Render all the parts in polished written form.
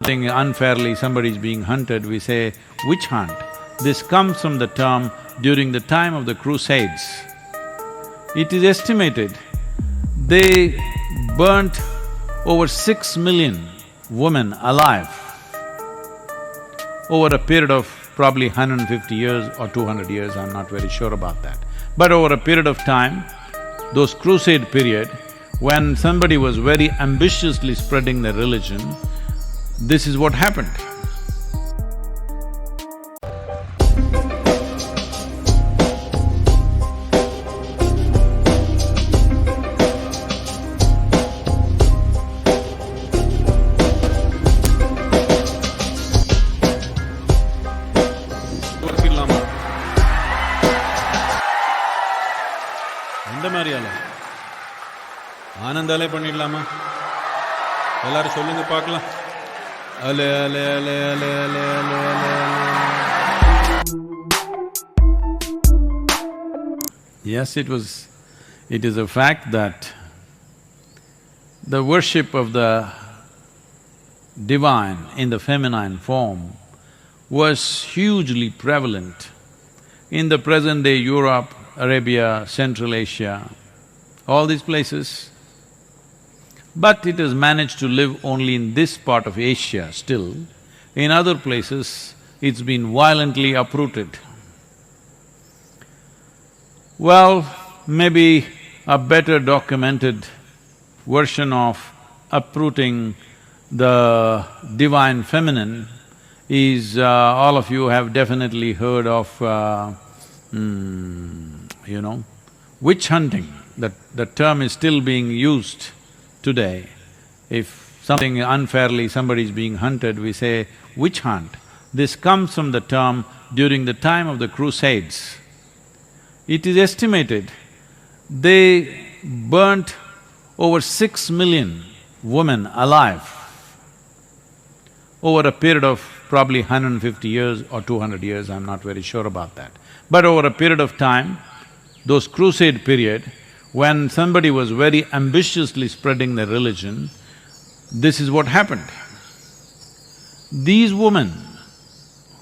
unfairly somebody is being hunted, we say witch hunt. This comes from the term during the time of the Crusades. It is estimated they burnt over 6 million women alive over a period of probably 150 years or 200 years, I'm not very sure about that. But over a period of time, those crusade period, when somebody was very ambitiously spreading their religion, this is what happened. எந்த மாதிரி அலை? ஆனந்தாலே பண்ணிடலாமா? எல்லாரும் சொல்லுங்க பார்க்கலாம். அலே அலே அலே அலே அலே அலே அலே அலே. Yes, it is a fact that the worship of the divine in the feminine form was hugely prevalent in the present-day Europe, Arabia, Central Asia, all these places. But it has managed to live only in this part of Asia still. In other places, it's been violently uprooted. Well, maybe a better documented version of uprooting the divine feminine is, all of you have definitely heard of, witch hunting. That term is still being used today. If something unfairly somebody is being hunted, we say witch hunt. This comes from the term during the time of the Crusades. It is estimated they burnt over 6 million women alive over a period of probably 150 years or 200 years, I'm not very sure about that. But over a period of time, those crusade period, when somebody was very ambitiously spreading their religion, this is what happened. These women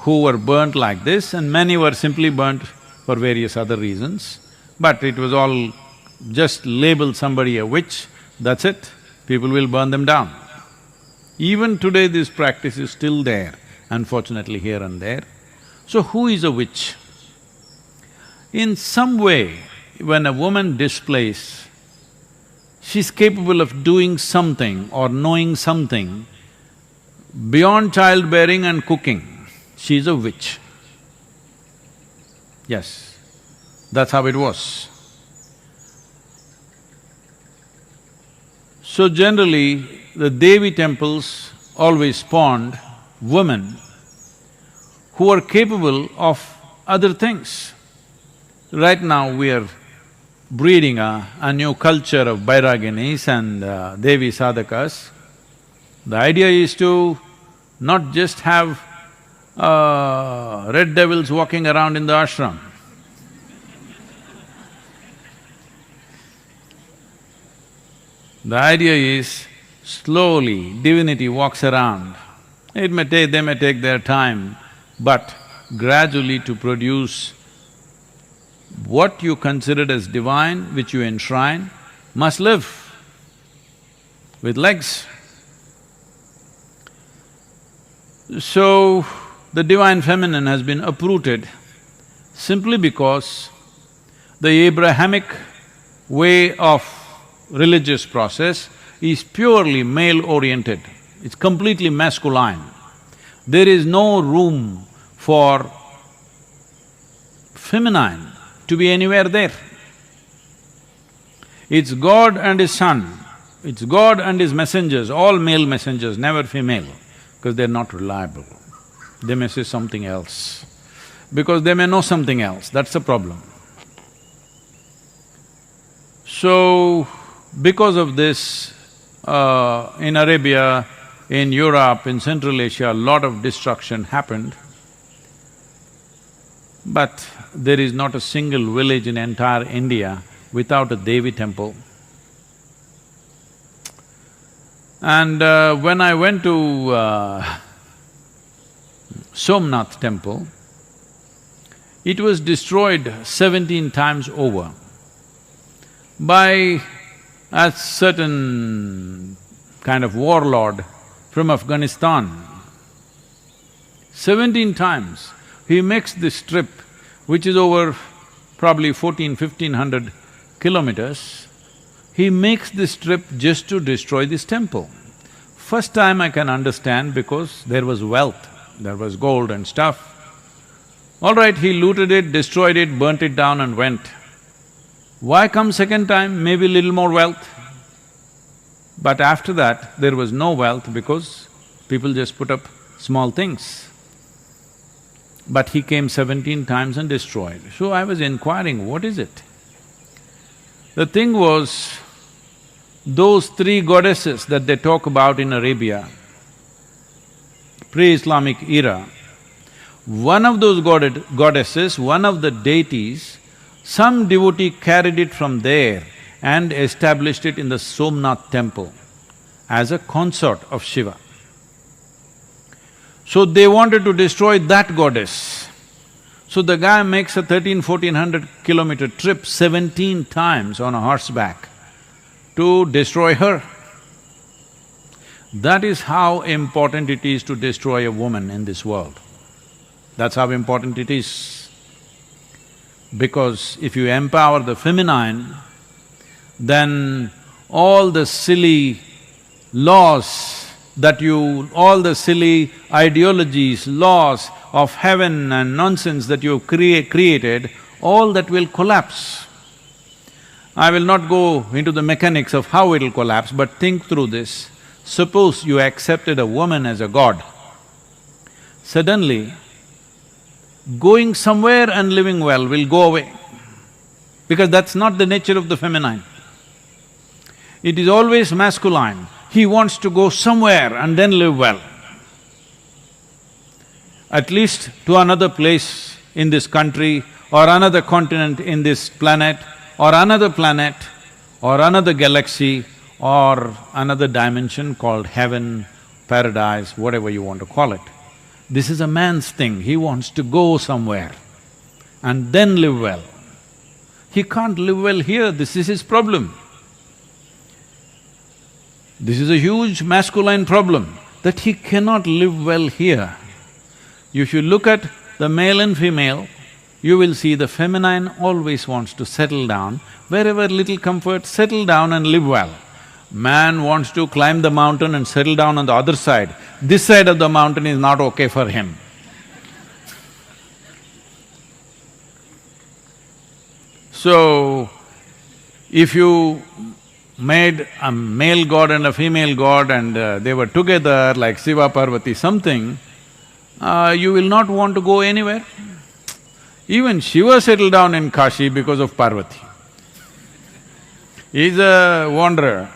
who were burnt like this, and many were simply burnt for various other reasons, but it was all just label somebody a witch, that's it, people will burn them down. Even today this practice is still there, unfortunately here and there. So who is a witch? In some way, when a woman displays, she's capable of doing something or knowing something beyond childbearing and cooking, she's a witch. Yes, that's how it was. So generally, the Devi temples always spawned women who are capable of other things. Right now we are breeding a new culture of Bairaginis and Devi sadhakas. The idea is to not just have red devils walking around in the ashram. The idea is, slowly divinity walks around. They may take their time, but gradually to produce what you considered as divine, which you enshrine, must live with legs. So, the divine feminine has been uprooted simply because the Abrahamic way of religious process is purely male-oriented, it's completely masculine. There is no room for feminine to be anywhere there. It's God and His Son, it's God and His messengers, all male messengers, never female, because they're not reliable. They may say something else, because they may know something else, that's the problem. So, because of this, in Arabia, in Europe, in Central Asia, a lot of destruction happened. But there is not a single village in entire India without a Devi temple. And when I went to Somnath temple, it was destroyed 17 times over by a certain kind of warlord from Afghanistan. 17 times. He makes this trip, which is over probably 1500 kilometers. He makes this trip just to destroy this temple. First time I can understand because there was wealth, there was gold and stuff. All right, he looted it, destroyed it, burnt it down and went. Why come second time? Maybe little more wealth. But after that, there was no wealth because people just put up small things. But he came 17 times and destroyed. So I was inquiring, what is it? The thing was, those three goddesses that they talk about in Arabia, pre-Islamic era, one of those goddesses, one of the deities, some devotee carried it from there and established it in the Somnath temple as a consort of Shiva. So they wanted to destroy that goddess. So the guy makes a 1400 kilometer trip 17 times on a horseback to destroy her. That is how important it is to destroy a woman in this world. That's how important it is. Because if you empower the feminine, then all the silly laws all the silly ideologies, laws of heaven and nonsense that you've created, all that will collapse. I will not go into the mechanics of how it'll collapse, but think through this. Suppose you accepted a woman as a god. Suddenly, going somewhere and living well will go away, because that's not the nature of the feminine. It is always masculine. He wants to go somewhere and then live well. At least to another place in this country or another continent in this planet or another galaxy or another dimension called heaven, paradise, whatever you want to call it. This is a man's thing, he wants to go somewhere and then live well. He can't live well here, this is his problem. This is a huge masculine problem, that he cannot live well here. If you look at the male and female, you will see the feminine always wants to settle down, wherever little comfort, settle down and live well. Man wants to climb the mountain and settle down on the other side. This side of the mountain is not okay for him. So, if you made a male god and a female god and they were together like Shiva, Parvati, something, you will not want to go anywhere. Even Shiva settled down in Kashi because of Parvati. He's a wanderer.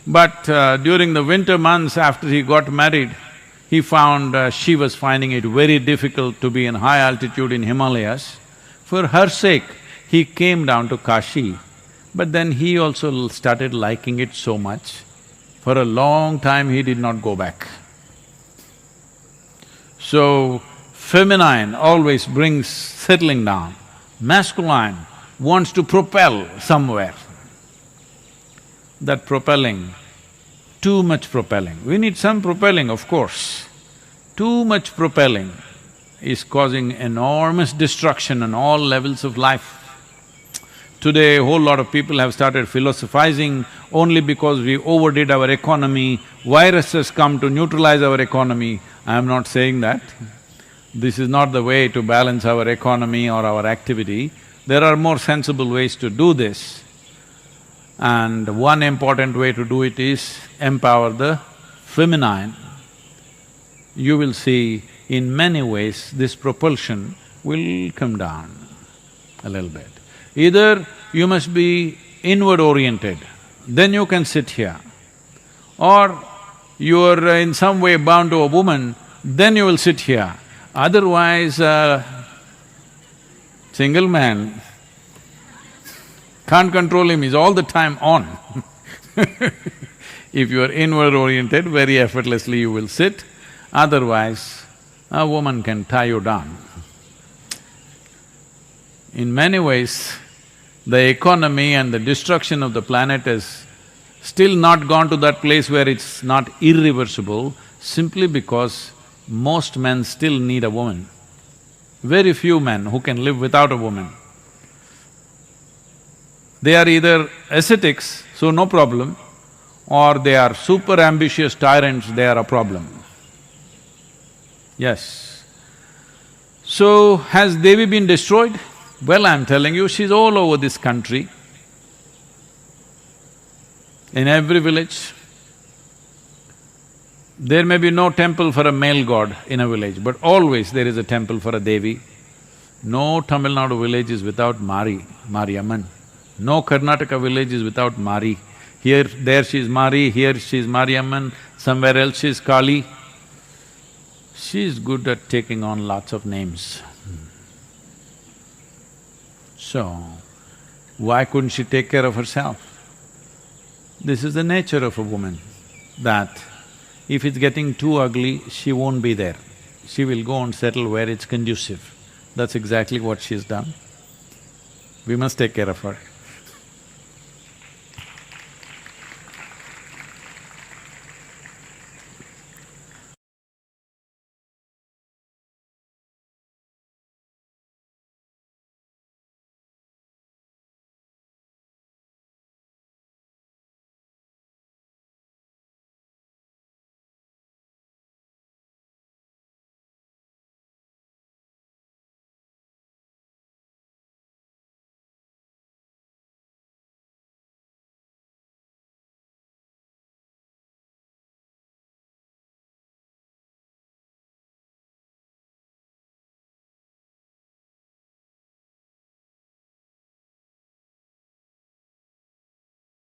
But during the winter months after he got married, he found she was finding it very difficult to be in high altitude in Himalayas. For her sake, he came down to Kashi, but then he also started liking it so much. For a long time, he did not go back. So, feminine always brings settling down. Masculine wants to propel somewhere. That propelling, too much propelling. We need some propelling, of course. Too much propelling is causing enormous destruction on all levels of life. Today, a whole lot of people have started philosophizing only because we overdid our economy, viruses come to neutralize our economy. I am not saying that. This is not the way to balance our economy or our activity. There are more sensible ways to do this. And one important way to do it is empower the feminine. You will see in many ways this propulsion will come down a little bit. Either you must be inward-oriented, then you can sit here. Or you are in some way bound to a woman, then you will sit here. Otherwise, single man, can't control him, he's all the time on. If you are inward oriented, very effortlessly you will sit, otherwise a woman can tie you down. In many ways, the economy and the destruction of the planet has still not gone to that place where it's not irreversible, simply because most men still need a woman. Very few men who can live without a woman. They are either ascetics, so no problem, or they are super ambitious tyrants, they are a problem. Yes. So, has Devi been destroyed? Well, I'm telling you, she's all over this country, in every village. There may be no temple for a male god in a village, but always there is a temple for a Devi. No Tamil Nadu village is without Mariamman. No Karnataka village is without Mari. Here, there she is Mari, here she is Mariamman, somewhere else she is Kali. She is good at taking on lots of names. So, why couldn't she take care of herself? This is the nature of a woman, that if it's getting too ugly, she won't be there. She will go and settle where it's conducive. That's exactly what she's done. We must take care of her.